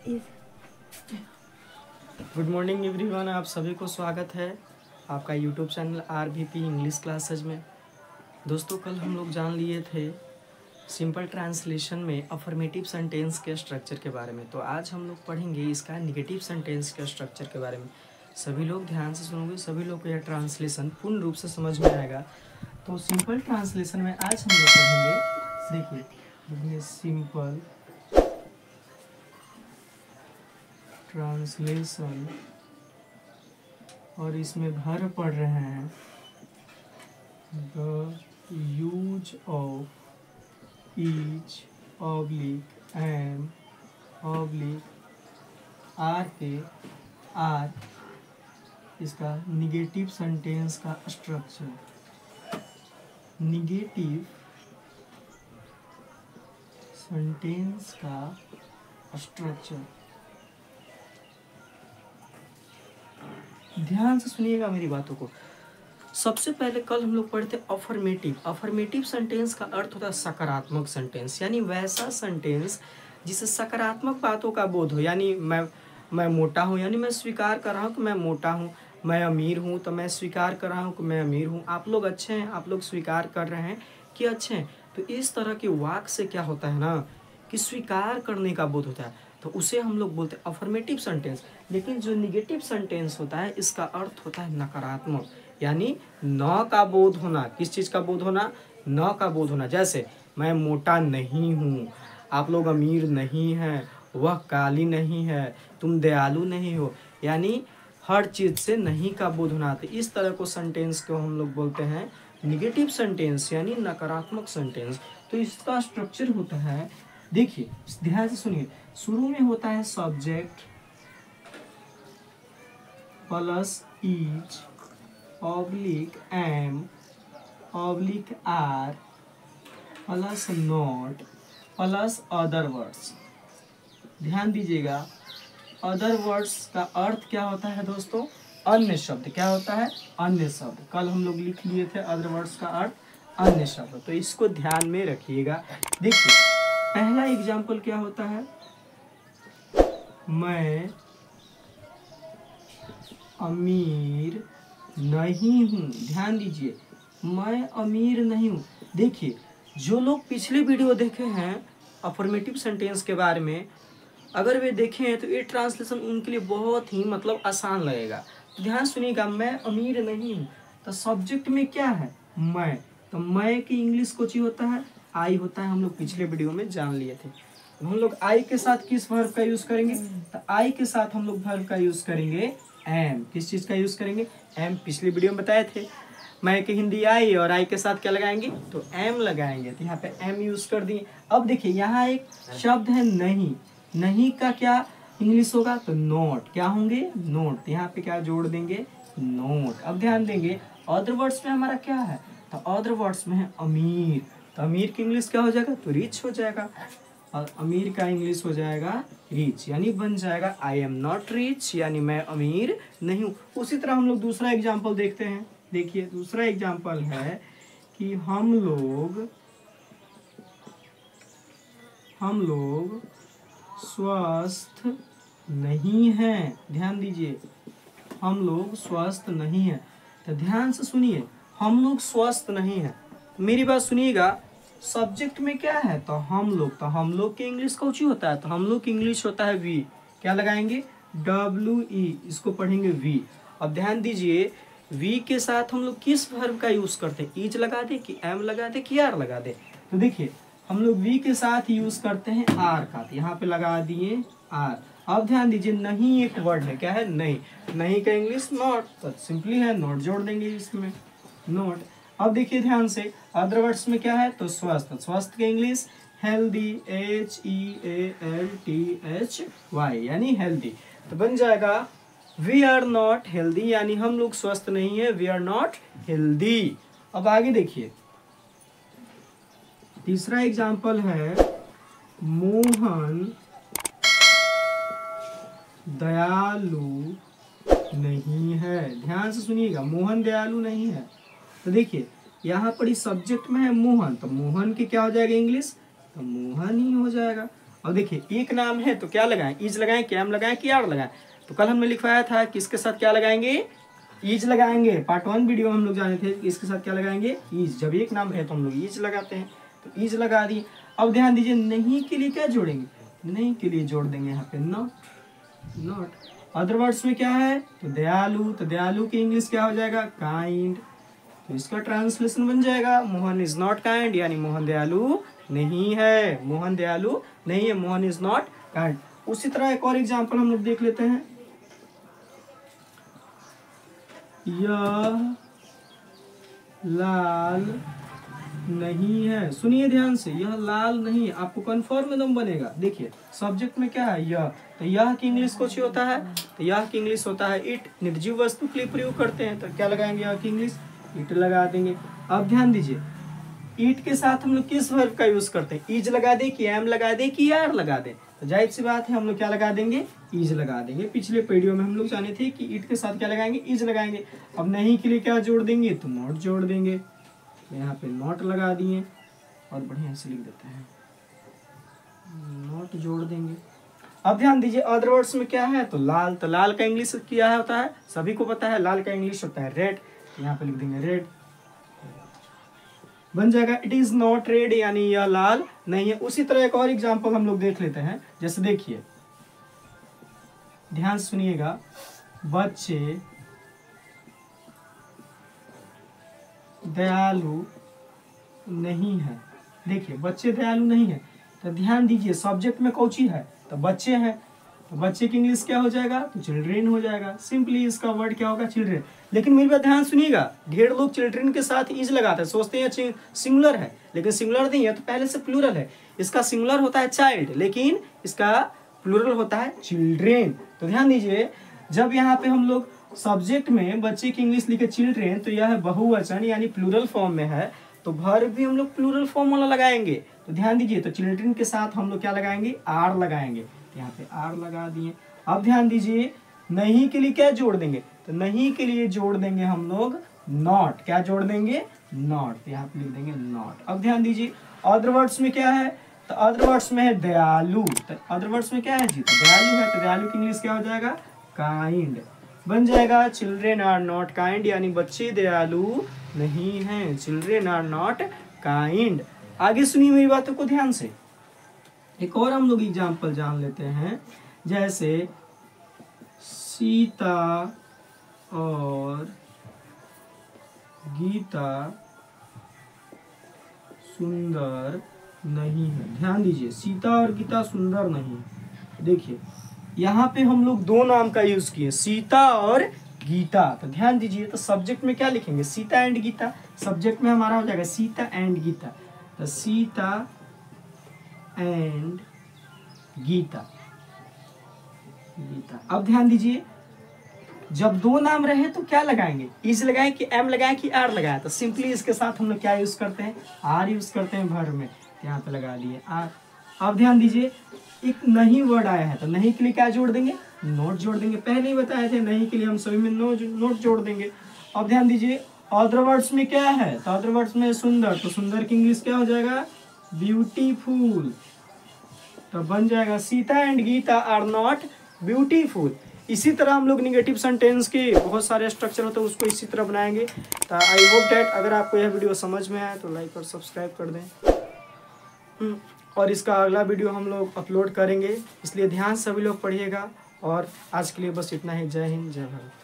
Good morning everyone, आप सभी को स्वागत है आपका YouTube channel RVP English classes में। दोस्तों, कल हम लोग जान लिए थे सिंपल ट्रांसलेशन में अफर्मेटिव सेंटेंस के स्ट्रक्चर के बारे में। तो आज हम लोग पढ़ेंगे इसका नेगेटिव सेंटेंस के स्ट्रक्चर के बारे में। सभी लोग ध्यान से सुनोगे, सभी लोग को यह ट्रांसलेशन पूर्ण रूप से समझ में आएगा। तो सिंपल ट्रांसलेशन में आज हम लोग पढ़ेंगे, देखिए सिंपल ट्रांसलेशन, और इसमें भर पढ़ रहे हैं the use of is oblique am oblique are के आर इसका निगेटिव सेंटेंस का स्ट्रक्चर। निगेटिव सेंटेंस का स्ट्रक्चर, ध्यान से सुनिएगा मेरी बातों को। सबसे पहले कल हम लोग पढ़े थे अफर्मेटिव सेंटेंस का अर्थ होता है सकारात्मक सेंटेंस, यानी वैसा सेंटेंस जिसे सकारात्मक बातों का बोध हो। यानी मैं मोटा हूँ, यानी मैं स्वीकार कर रहा हूँ कि मैं मोटा हूँ। मैं अमीर हूँ तो मैं स्वीकार कर रहा हूँ कि मैं अमीर हूँ। आप लोग अच्छे हैं, आप लोग स्वीकार कर रहे हैं कि अच्छे हैं। तो इस तरह के वाक्य से क्या होता है ना कि स्वीकार करने का बोध होता है, तो उसे हम लोग बोलते हैं अफर्मेटिव सेंटेंस। लेकिन जो निगेटिव सेंटेंस होता है इसका अर्थ होता है नकारात्मक, यानी न का बोध होना। किस चीज़ का बोध होना? न का बोध होना। जैसे मैं मोटा नहीं हूँ, आप लोग अमीर नहीं हैं, वह काली नहीं है, तुम दयालु नहीं हो, यानी हर चीज़ से नहीं का बोध होना। तो इस तरह को सेंटेंस को हम लोग बोलते हैं निगेटिव सेंटेंस, यानी नकारात्मक सेंटेंस। तो इसका स्ट्रक्चर होता है, देखिए ध्यान से सुनिए। शुरू में होता है subject plus is oblique am oblique are plus not plus other words. ध्यान दीजिएगा, अदर वर्ड्स का अर्थ क्या होता है दोस्तों? अन्य शब्द। क्या होता है? अन्य शब्द। कल हम लोग लिख लिए थे अदर वर्ड्स का अर्थ अन्य शब्द। तो इसको ध्यान में रखिएगा। देखिए पहला एग्जाम्पल क्या होता है? मैं अमीर नहीं हूँ। ध्यान दीजिए, मैं अमीर नहीं हूँ। देखिए जो लोग पिछले वीडियो देखे हैं अफर्मेटिव सेंटेंस के बारे में, अगर वे देखे हैं तो ये ट्रांसलेशन उनके लिए बहुत ही आसान लगेगा। तो ध्यान सुनिएगा, मैं अमीर नहीं हूँ, तो सब्जेक्ट में क्या है? मैं। तो मैं की इंग्लिश कोची होता है? आई होता है। हम लोग पिछले वीडियो में जान लिए थे। तो हम लोग आई के साथ किस वर्ब का यूज करेंगे? तो आई के साथ हम लोग वर्ब का यूज करेंगे एम। किस चीज का यूज करेंगे? एम। पिछले वीडियो में बताए थे मैं की हिंदी आई, और आई के साथ क्या लगाएंगे? तो एम लगाएंगे। तो यहाँ पे एम यूज कर दिए। अब देखिए यहाँ एक शब्द है नहीं। नहीं का क्या इंग्लिश होगा? तो नोट। क्या होंगे? नोट। यहाँ पे क्या जोड़ देंगे? नोट। अब ध्यान देंगे अदर वर्ड्स में हमारा क्या है? तो अदर वर्ड्स में है अमीर। तो अमीर की इंग्लिश क्या हो जाएगा? तो रिच हो जाएगा। और अमीर का इंग्लिश हो जाएगा रिच, यानी बन जाएगा आई एम नॉट रिच, यानी मैं अमीर नहीं हूँ। उसी तरह हम लोग दूसरा एग्जाम्पल देखते हैं। देखिए दूसरा एग्जाम्पल है कि हम लोग स्वस्थ नहीं हैं। ध्यान दीजिए, हम लोग स्वस्थ नहीं हैं। तो ध्यान से सुनिए, हम लोग स्वस्थ नहीं हैं। मेरी बात सुनिएगा, सब्जेक्ट में क्या है? तो हम लोग। तो हम लोग की इंग्लिश कौची होता है? तो हम लोग की इंग्लिश होता है वी। क्या लगाएंगे? WE। इसको पढ़ेंगे वी। अब ध्यान दीजिए, वी के साथ हम लोग किस वर्ब का यूज करते हैं? ईज लगा दे कि एम लगा दे कि आर लगा दे? तो देखिए हम लोग वी के साथ यूज करते हैं आर का। तो यहाँ पे लगा दिए आर। अब ध्यान दीजिए, नहीं एक वर्ड है। क्या है? नहीं। नहीं का इंग्लिश नॉट, तो सिंपली है नॉट जोड़ देंगे इसमें, नॉट। अब देखिए ध्यान से, अदर वर्ड्स में क्या है? तो स्वस्थ। स्वस्थ के इंग्लिश हेल्दी, HEALTHY, यानी हेल्दी। तो बन जाएगा वी आर नॉट हेल्दी, यानी हम लोग स्वस्थ नहीं है, वी आर नॉट हेल्दी। अब आगे देखिए, तीसरा एग्जाम्पल है मोहन दयालु नहीं है। ध्यान से सुनिएगा, मोहन दयालु नहीं है। तो देखिए यहाँ पर इस सब्जेक्ट में है मोहन, तो मोहन की क्या हो जाएगा इंग्लिश? तो मोहन ही हो जाएगा। अब देखिए एक नाम है तो क्या लगाएं, इज लगाएं कि एम लगाएं कि आर लगाएं। तो कल हमने लिखवाया था कि इसके साथ क्या लगाएंगे, इज लगाएंगे। पार्ट 1 वीडियो हम लोग जाने थे कि इसके साथ क्या लगाएंगे, इज। जब एक नाम है तो हम लोग इज लगाते हैं, तो इज लगा दिए। अब ध्यान दीजिए नहीं के लिए क्या जोड़ेंगे, नहीं के लिए जोड़ देंगे यहाँ पे नॉट। नॉट अदर वर्ड्स में क्या है तो दयालु, तो दयालु की इंग्लिश क्या हो जाएगा, काइंड। तो इसका ट्रांसलेशन बन जाएगा मोहन इज नॉट काइंड, यानी मोहन दयालु नहीं है, मोहन दयालु नहीं है, मोहन इज नॉट काइंड। उसी तरह एक और एग्जांपल हम लोग देख लेते हैं। यह लाल नहीं है, सुनिए ध्यान से, यह लाल नहीं है, आपको कंफर्म एकदम बनेगा। देखिए सब्जेक्ट में क्या है, यह, तो यह की इंग्लिश कुछ होता है, तो यह की इंग्लिश होता है इट। निर्जीव वस्तु के लिए प्रयोग करते हैं तो क्या लगाएंगे, यह की इंग्लिश इट लगा देंगे। अब ध्यान दीजिए ईट के साथ हम लोग किस वर्ब का यूज करते हैं, इज लगा दे कि एम लगा दे कि आर लगा दे, तो जाहिर सी बात है हम लोग क्या लगा देंगे, इज लगा देंगे। पिछले वीडियो में हम लोग जाने थे कि ईट के साथ क्या लगाएंगे, इज लगाएंगे। अब नहीं के लिए क्या जोड़ देंगे, तो नॉट जोड़ देंगे। तो यहाँ पे नॉट लगा दिए और बढ़िया से लिख देते हैं, नॉट जोड़ देंगे। अब ध्यान दीजिए अदर वर्ड्स में क्या है तो लाल, तो लाल का इंग्लिश क्या होता है, सभी को पता है, लाल का इंग्लिश होता है रेड। यहाँ पे लिख देंगे रेड, बन जाएगा इट इज नॉट रेड, यानी यह लाल नहीं है। उसी तरह एक और एग्जांपल हम लोग देख लेते हैं। जैसे देखिए ध्यान सुनिएगा, बच्चे दयालु नहीं है। देखिए बच्चे दयालु नहीं है, तो ध्यान दीजिए सब्जेक्ट में कौची है तो बच्चे हैं, तो बच्चे की इंग्लिश क्या हो जाएगा तो चिल्ड्रेन हो जाएगा। सिंपली इसका वर्ड क्या होगा, चिल्ड्रेन। लेकिन मेरी बात ध्यान सुनिएगा, ढेर लोग चिल्ड्रेन के साथ इज लगाते हैं, सोचते हैं सिंगुलर है, लेकिन सिंगुलर नहीं है, तो पहले से प्लूरल है। इसका सिंगुलर होता है चाइल्ड, लेकिन इसका प्लूरल होता है चिल्ड्रेन। तो ध्यान दीजिए जब यहाँ पे हम लोग सब्जेक्ट में बच्चे की इंग्लिश लिखे चिल्ड्रेन, तो यह बहुवचन यानी प्लूरल फॉर्म में है, तो वर्ब भी हम लोग प्लूरल फॉर्म वाला लगाएंगे। तो ध्यान दीजिए तो चिल्ड्रेन के साथ हम लोग क्या लगाएंगे, आर लगाएंगे। यहाँ पे आर लगा दिए। अब ध्यान दीजिए नहीं के लिए क्या जोड़ देंगे, तो नहीं के लिए जोड़ देंगे हम लोग नॉट। क्या जोड़ देंगे, नॉट। यहाँ पे लिख देंगे नॉट। अब ध्यान दीजिए अदर वर्ड्स में क्या है, तो अदर वर्ड्स में है दयालु। तो अदर वर्ड्स में क्या है जी, तो दयालु है, तो दयालु की इंग्लिश क्या हो जाएगा, काइंड। बन जाएगा चिल्ड्रेन आर नॉट काइंड, यानी बच्चे दयालु नहीं हैं, चिल्ड्रेन आर नॉट काइंड। आगे सुनिए मेरी बातों को ध्यान से। एक और हम लोग एग्जाम्पल जान लेते हैं। जैसे सीता और गीता सुंदर नहीं है। ध्यान दीजिए सीता और गीता सुंदर नहीं है। देखिए यहाँ पे हम लोग दो नाम का यूज किए, सीता और गीता। तो ध्यान दीजिए तो सब्जेक्ट में क्या लिखेंगे, सीता एंड गीता। सब्जेक्ट में हमारा हो जाएगा सीता एंड गीता, तो सीता एंड गीता, गीता। अब ध्यान दीजिए जब दो नाम रहे तो क्या लगाएंगे, इज लगाएं कि एम लगाएं कि आर लगाएं, तो सिंपली इसके साथ हम लोग क्या यूज करते हैं, आर यूज करते हैं वर्ब में। यहाँ पे लगा दिए आर। अब ध्यान दीजिए एक नहीं वर्ड आया है, तो नहीं के लिए क्या जोड़ देंगे, नोट जोड़ देंगे। पहले ही बताए थे नहीं के लिए हम सभी में नोट जोड़ देंगे। अब ध्यान दीजिए अदर वर्ड्स में क्या है, तो अदर वर्ड्स में सुंदर, तो सुंदर की इंग्लिश क्या हो जाएगा, ब्यूटीफुल। तो बन जाएगा Sita and Gita are not beautiful. इसी तरह हम लोग निगेटिव सेंटेंस के बहुत सारे स्ट्रक्चर होते हैं, उसको इसी तरह बनाएंगे। तो आई होप डैट अगर आपको यह वीडियो समझ में आए तो लाइक और सब्सक्राइब कर दें। और इसका अगला वीडियो हम लोग अपलोड करेंगे, इसलिए ध्यान से सभी लोग पढ़िएगा। और आज के लिए बस इतना ही। जय हिंद, जय भारत।